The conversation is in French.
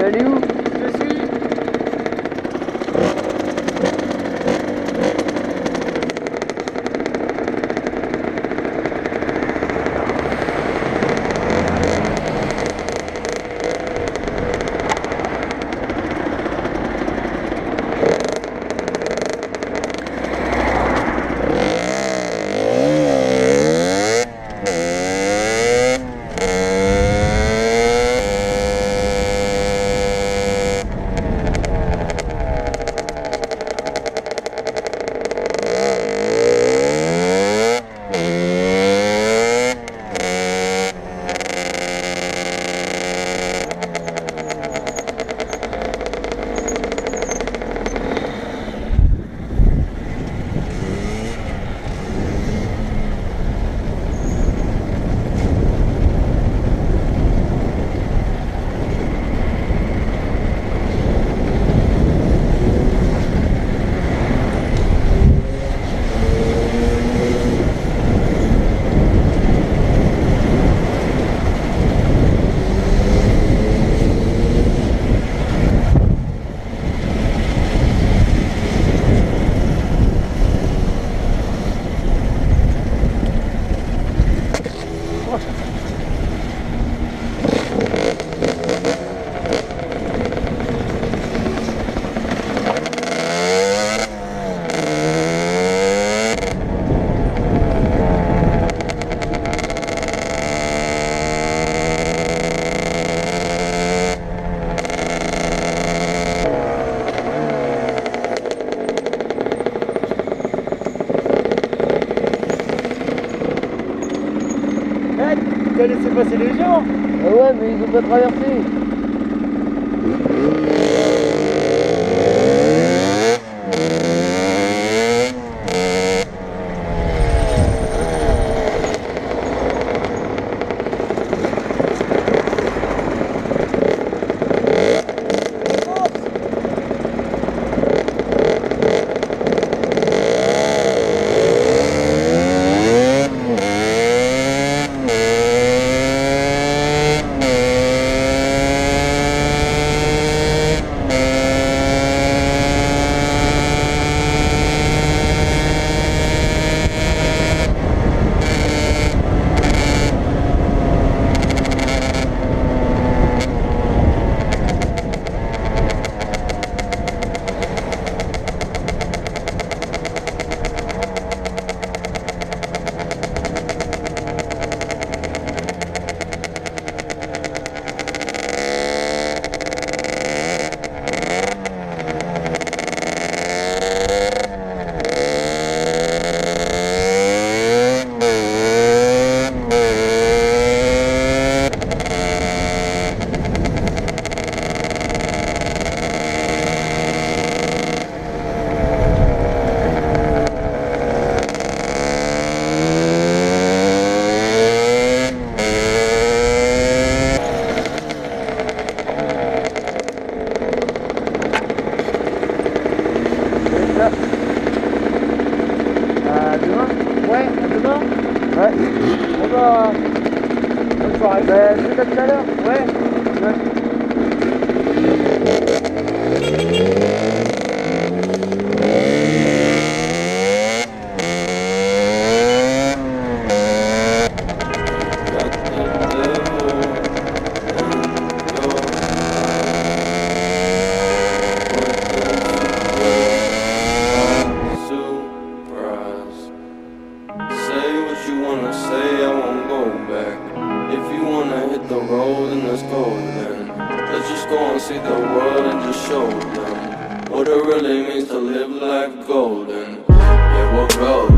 Allez où? Je suis. Tu as laissé passer les gens. Ah ouais, mais ils ont pas traversé. À demain. Ouais, à demain. Ouais. On va. Bonne soirée. Ben, je fais comme tout à l'heure. Ouais. Ouais. Say I won't go back. If you wanna hit the road, then let's go then. golden. Yeah, we're golden.